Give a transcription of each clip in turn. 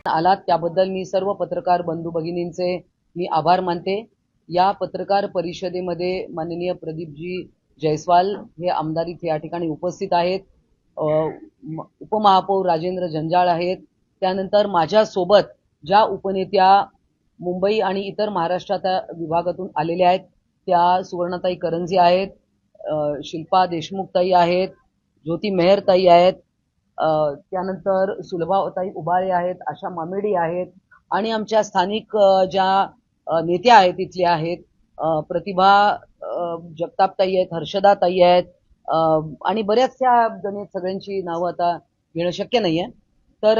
आलात त्याबद्दल मी सर्व पत्रकार बंधू भगिनींचे मी आभार मानते। या पत्रकार परिषदेमध्ये माननीय प्रदीपजी जयस्वाल हे आमदार इथे या ठिकाणी उपस्थित आहेत। उपमहापौर राजेंद्र जंजाळ आहेत। त्यानंतर माझ्या सोबत ज्या उपनेत्या मुंबई आणि इतर महाराष्ट्राच्या विभागातून आलेल्या आहेत त्या सुवर्णताई करंजे आहेत, शिल्पा देशमुखताई आहेत, ज्योती मेहरताई आहेत, त्यानंतर सुलभाताई उबाळे आहेत, आशा मामेडी आहेत आणि आमच्या स्थानिक ज्या नेत्या आहेत तिथल्या आहेत, प्रतिभा जगतापताई आहेत, हर्षदाताई आहेत आणि बऱ्याचशा जणी सगळ्यांची नावं आता घेणं शक्य नाहीये। तर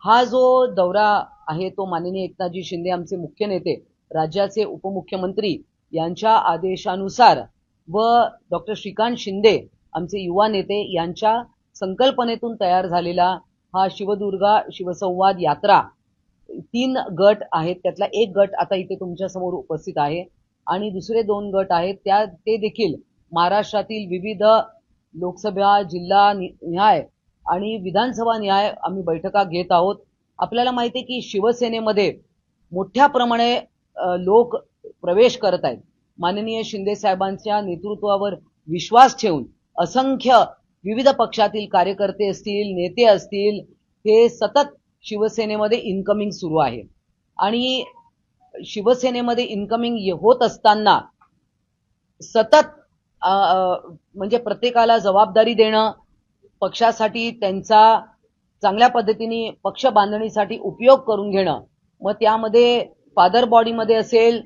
हा जो दौरा आहे तो माननीय एकनाथजी शिंदे आमचे मुख्य नेते, राज्याचे उपमुख्यमंत्री यांच्या आदेशानुसार व डॉक्टर श्रीकांत शिंदे आमचे युवा नेते यांच्या संकल्पनेतून तयार झालेला हा शिवदुर्गा शिवसंवाद यात्रा 3 गट आहेत। त्यातला एक गट आता इथे तुमच्या समोर उपस्थित आहे आणि दुसरे 2 गट आहेत ते देखील महाराष्ट्रातील विविध लोकसभा जिल्हा निहाय आणि विधानसभा निहाय आम्ही बैठका घेत आहोत। आपल्याला माहिती आहे की शिवसेनेमध्ये मोठ्या प्रमाणे लोक प्रवेश करत आहेत। माननीय शिंदे साहेबांच्या नेतृत्वावर विश्वास ठेवून असंख्य विविध पक्षातील कार्यकर्ते असतील, नेते असतील, हे सतत शिवसेनेमध्ये इनकमिंग सुरू आहे आणि शिवसेनेमध्ये इनकमिंग होत असताना सतत म्हणजे प्रत्येकाला जबाबदारी देणं, पक्षासाठी त्यांचा चांगल्या पद्धतीने पक्ष बांधणीसाठी उपयोग करून घेणं, मग त्यामध्ये फादर बॉडीमध्ये असेल,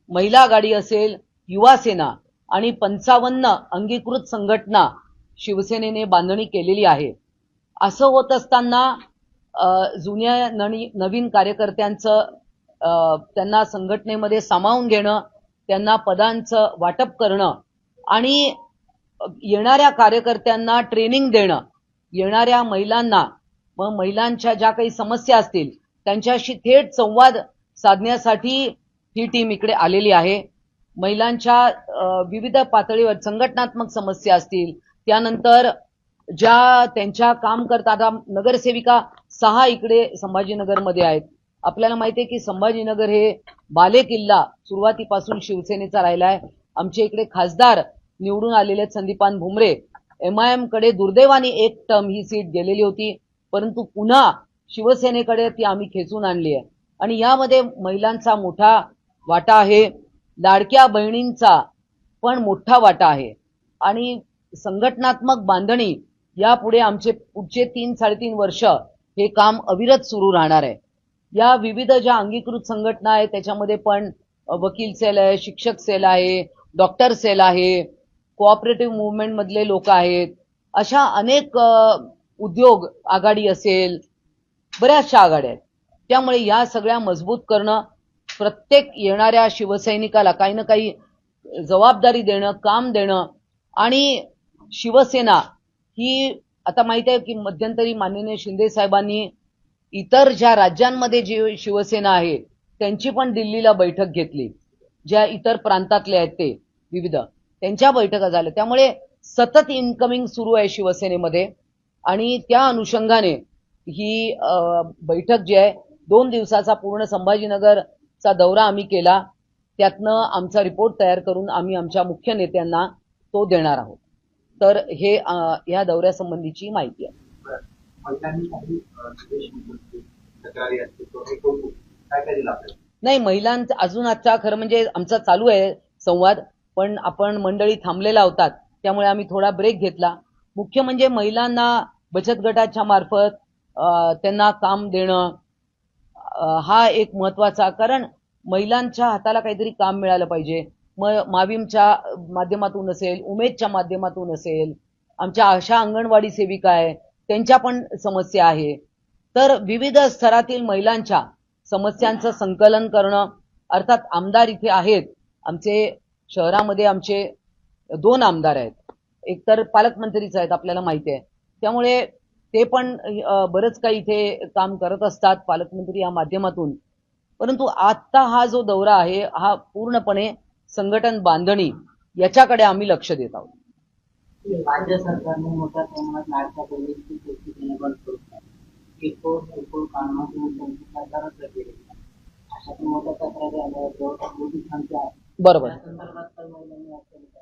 महिला आघाडी असेल, युवा सेना आणि 55 अंगीकृत संघटना शिवसेनेने बांधणी केलेली आहे। असं होत असताना जुन्या नवीन कार्यकर्त्यांचं त्यांना संघटनेमध्ये सामावून घेणं, त्यांना पदांचं वाटप करणं आणि येणाऱ्या कार्यकर्त्यांना ट्रेनिंग देणं, येणाऱ्या महिलांना मग महिलांच्या ज्या काही समस्या असतील त्यांच्याशी थेट संवाद साधण्यासाठी ही टीम इकडे आलेली आहे। महिलांच्या विविध पातळीवर संघटनात्मक समस्या असतील, त्यानंतर ज्या त्यांच्या काम करतात, नगरसेविका 6 इकडे संभाजीनगरमध्ये आहेत। आपल्याला माहिती आहे की संभाजीनगर हे बालेकिल्ला सुरुवातीपासून शिवसेनेचा राहिला आहे। आमच्या इकडे खासदार निवडून आलेले संदीपान भुमरे, MIM कडे दुर्दैवाने एक टर्म ही सीट गेलेली होती, परंतु पुन्हा शिवसेनेकडे ती आम्ही खेचून आणली आहे आणि यामध्ये महिलांचा मोठा वाटा आहे, लाडक्या बहिणींचा पण मोठा वाटा आहे आणि संघटनात्मक बांधणी यापुढे आमचे पुढचे 3-3.5 वर्ष हे काम अविरत सुरू राहणार आहे। या विविध ज्या अंगीकृत संघटना आहेत त्याच्यामध्ये पण वकील सेल आहे, शिक्षक सेल आहे, डॉक्टर सेल आहे, कोऑपरेटिव्ह मूवमेंट मधले लोक आहेत, अशा अनेक उद्योग आघाडी असेल, बऱ्याचशा आघाड्या आहेत। त्यामुळे या सगळ्या मजबूत करणं, प्रत्येक येणाऱ्या शिवसैनिकाला काही ना काही जबाबदारी देणं, काम देणं आणि शिवसेना ही आता माहिती आहे की मध्यंतरी माननीय शिंदे साहेबांनी इतर ज्या राज्यांमध्ये जी शिवसेना आहे त्यांची पण दिल्लीला बैठक घेतली, ज्या इतर प्रांतातले आहेत ते विविध त्यांच्या बैठका झाल्या। त्यामुळे सतत इनकमिंग सुरू आहे शिवसेनेमध्ये आणि त्या अनुषंगाने ही बैठक जी आहे 2 दिवसाचा पूर्ण संभाजीनगरचा दौरा आम्ही केला, त्यातनं आमचा रिपोर्ट तयार करून आम्ही आमच्या मुख्य नेत्यांना तो देणार आहोत। तर हे या दौऱ्यासंबंधीची माहिती आहे। नाही, महिलांचं अजून आता खरं म्हणजे आमचा चालू आहे संवाद, पण आपण मंडळी थांबलेला होतात त्यामुळे आम्ही थोडा ब्रेक घेतला। मुख्य म्हणजे महिलांना बचत गटाच्या मार्फत त्यांना काम देणं हा एक महत्वाचा, कारण महिलांच्या हाताला काहीतरी काम मिळालं पाहिजे। माविमच्या माध्यमातून असेल, उमेदच्या माध्यमातून असेल, आमच्या आशा अंगणवाडी सेविका आहे त्यांच्या पण समस्या आहे। तर विविध स्तरातील महिलांच्या समस्यांचं संकलन करणं, अर्थात आमदार इथे आहेत आमचे शहरामध्ये, आमचे 2 आमदार आहेत, एक तर पालकमंत्रीच आहेत आपल्याला माहिती आहे, त्यामुळे ते पण बरंच काही इथे काम करत असतात पालकमंत्री या माध्यमातून। परंतु आता हा जो दौरा आहे हा पूर्णपणे संघटन बांधणी याच्याकडे आम्ही लक्ष देत आहोत। राज्य सरकारने मोठ्या प्रमाणात लाडक्या बहिणींची पैसे देणं बंद करून किरकोळ किरकोळ कामातून सरकारच केले अशातून मोठ्या तक्रारी आल्या जवळपास मोठी संख्या आहे. बरोबर. या संदर्भात काही महिलांनी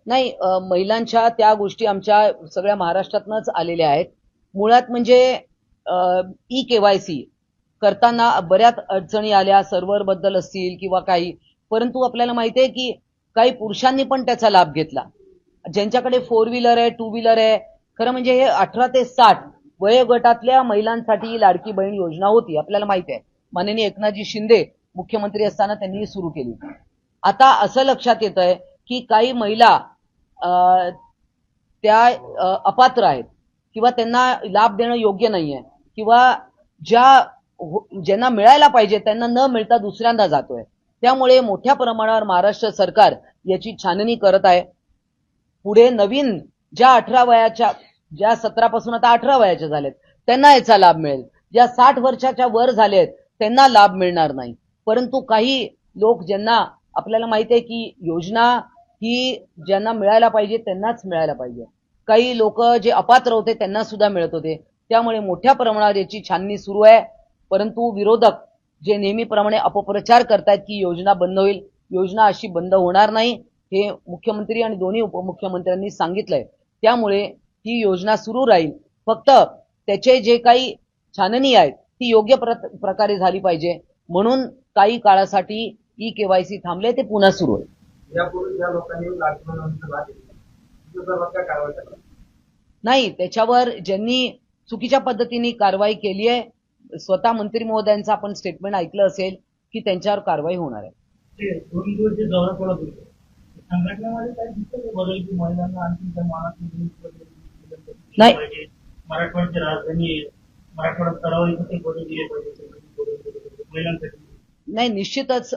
नाही, महिलांच्या त्या गोष्टी आमच्या सगळ्या महाराष्ट्रातनंच आलेल्या आहेत. मुळात म्हणजे ई केवायसी करताना बऱ्याच अडचणी आल्या, सर्व्हर बद्दल असतील किंवा काही, परंतु आपल्याला माहिती आहे की काही पुरुषांनी पण त्याचा लाभ घेतला. ज्यांच्याकडे 4 व्हीलर आहे, 2 व्हीलर आहे, खरं म्हणजे हे 18 ते 60 वयोगटातल्या महिलांसाठी लाडकी बहीण योजना होती, आपल्याला माहिती आहे. माननीय एकनाथजी शिंदे मुख्यमंत्री असताना त्यांनी सुरू केली. आता असं लक्षात येत आहे की काही महिला त्या अपात्र आहेत किंवा त्यांना लाभ देणं योग्य नाहीये, किंवा ज्यांना मिळायला पाहिजे त्यांना न मिळता दुसऱ्यांदा जातोय. त्यामुळे मोठ्या प्रमाणावर महाराष्ट्र सरकार याची छाननी करत आहे. पुढे नवीन ज्या 18 वयाच्या, ज्या 17 पासून आता 18 वयाच्या झालेत त्यांना याचा लाभ मिळेल. ज्या 60 वर्षाच्या वर झालेत त्यांना लाभ मिळणार नाही. परंतु काही लोक ज्यांना आपल्याला माहिती आहे की योजना ही ज्यांना मिळायला पाहिजे त्यांनाच मिळायला पाहिजे, काही लोक जे अपात्र होते त्यांना सुद्धा मिळत होते. त्यामुळे मोठ्या प्रमाणावर याची छाननी सुरू आहे. परंतु विरोधक जे नेहमीप्रमाणे अपप्रचार करतायत की योजना बंद होईल, योजना अशी बंद होणार नाही हे मुख्यमंत्री आणि दोन्ही उपमुख्यमंत्र्यांनी सांगितलंय. त्यामुळे ही योजना सुरू राहील. फक्त त्याचे जे काही छाननी आहेत ती योग्य प्रकारे झाली पाहिजे, म्हणून काही काळासाठी ई केवायसी थांबले, ते पुन्हा सुरू होईल. यापूर्वी ज्या लोकांनी नाही, त्याच्यावर ज्यांनी चुकीच्या पद्धतीने कारवाई केली आहे, स्वतः मंत्री महोदयांचं आपण स्टेटमेंट ऐकलं असेल की त्यांच्यावर कारवाई होणार आहे. दोन दिवस जे दौरा पडत होते संघटनेमध्ये काही दिसत बदल की महिलांना आणखी त्या नाही, मराठवाड्याची राजधानी आहे, मराठवाड्यात तरावरी कुठे बदल दिले पाहिजे महिलांसाठी. नाही, निश्चितच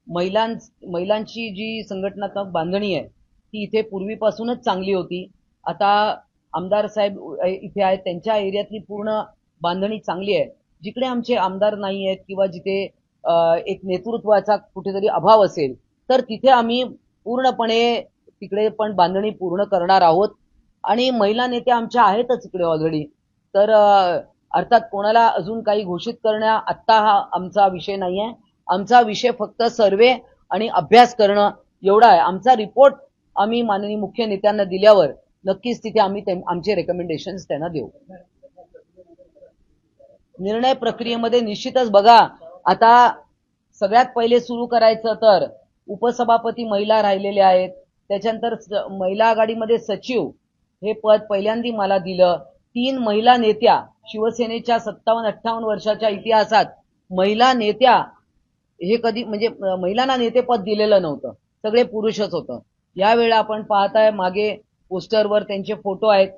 महिलांची जी संघटनात्मक बांधणी आहे ती इथे पूर्वीपासूनच चांगली होती. आता आमदार साहेब इथे आहेत, त्यांच्या एरियातली पूर्ण बांधणी चांगली आहे. जिकडे आमचे आमदार नाही आहेत किंवा जिथे एक नेतृत्वाचा कुठेतरी अभाव असेल तर तिथे आम्ही पूर्णपणे तिकडे पण बांधणी पूर्ण करणार आहोत. आणि महिला नेत्या आमच्या आहेतच इकडे ऑलरेडी. तर अर्थात कोणाला अजून काही घोषित करण्या आत्ता हा आमचा विषय नाही आहे. आमचा विषय फक्त सर्वे आणि अभ्यास करणं एवढा आहे. आमचा रिपोर्ट आम्ही माननीय मुख्य नेत्यांना दिल्यावर नक्कीच तिथे आम्ही आमचे रेकमेंडेशन्स त्यांना देऊ. निर्णय प्रक्रियेमध्ये निश्चितच बघा, आता सगळ्यात पहिले सुरू करायचं तर उपसभापती महिला राहिलेले आहेत. त्याच्यानंतर महिला आघाडीमध्ये सचिव हे पद पहिल्यांदा मला दिलं. 3 महिला नेत्या, शिवसेनेच्या 57-58 वर्षाच्या इतिहासात महिला नेत्या हे कधी म्हणजे महिलांना नेतेपद दिलेलं नव्हतं, सगळे पुरुषच होतं. यावेळेला आपण पाहताय मागे पोस्टरवर त्यांचे फोटो आहेत.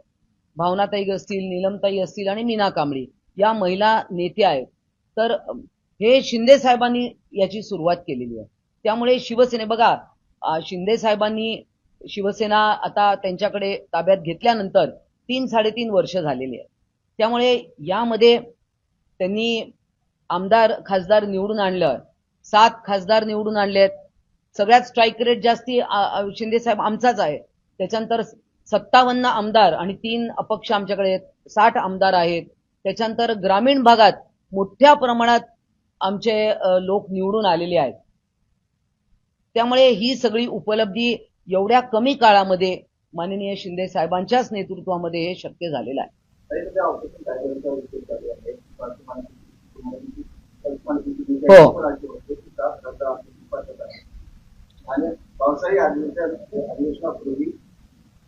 भावनाताई असतील, नीलमताई असतील आणि मीना कांबळी या महिला नेत्या आहेत. तर हे शिंदे साहेबांनी याची सुरुवात केलेली आहे. त्यामुळे शिवसेने बघा, शिंदे साहेबांनी शिवसेना आता त्यांच्याकडे ताब्यात घेतल्यानंतर 3-3.5 वर्ष झालेली आहे. त्यामुळे यामध्ये त्यांनी आमदार खासदार निवडून आणलं, 7 खासदार निवडून आणलेत. सगळ्यात स्ट्राईक रेट जास्ती शिंदे साहेब आमचाच आहे. त्याच्यानंतर 57 आमदार आणि 3 अपक्ष आमच्याकडे आहेत, 60 आमदार आहेत. त्याच्यानंतर ग्रामीण भागात मोठ्या प्रमाणात आमचे लोक निवडून आलेले आहेत. त्यामुळे ही सगळी उपलब्धी एवढ्या कमी काळामध्ये माननीय शिंदे साहेबांच्याच नेतृत्वामध्ये हे शक्य झालेलं आहे. हो, आणि पावसाळी अधिवेशनापूर्वी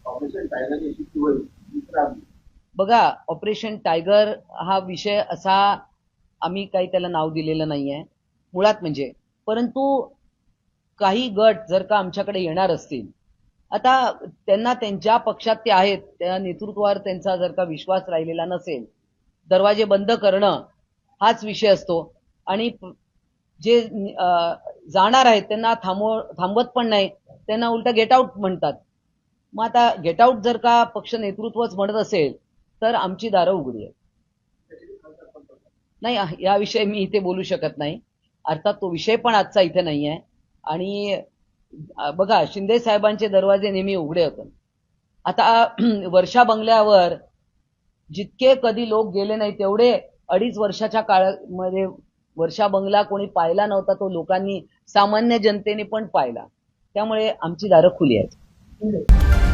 ऑपरेशन टायगर यशस्वी होईल. बघा, ऑपरेशन टायगर हा विषय असा आम्ही काही त्याला नाव दिलेलं नाहीये मुळात म्हणजे. परंतु काही गट जर का आमच्याकडे येणार असतील, आता त्यांना त्यांच्या पक्षात ते आहेत, त्या नेतृत्वावर त्यांचा जर का विश्वास राहिलेला नसेल, दरवाजे बंद करणं हाच विषय असतो. आणि जे जाणार आहेत त्यांना थांबवत पण नाही, त्यांना उलट गेट आउट म्हणतात. मग आता गेट आउट जर का पक्ष नेतृत्वच म्हणत असेल तर आमची दारं उघडी आहेत. नाही, याविषयी मी इथे बोलू शकत नाही. अर्थात तो विषय पण आजचा इथे नाही आहे. आणि बघा, शिंदे साहेबांचे दरवाजे नेहमी उघडे होते. आता वर्षा बंगल्यावर जितके कधी लोक गेले नाही तेवढे 2.5 वर्षाच्या काळामध्ये वर्षा बंगला कोणी पाहिला नव्हता, तो लोकांनी सामान्य जनतेने पण पाहिला. त्यामुळे आमची दारं खुली आहेत.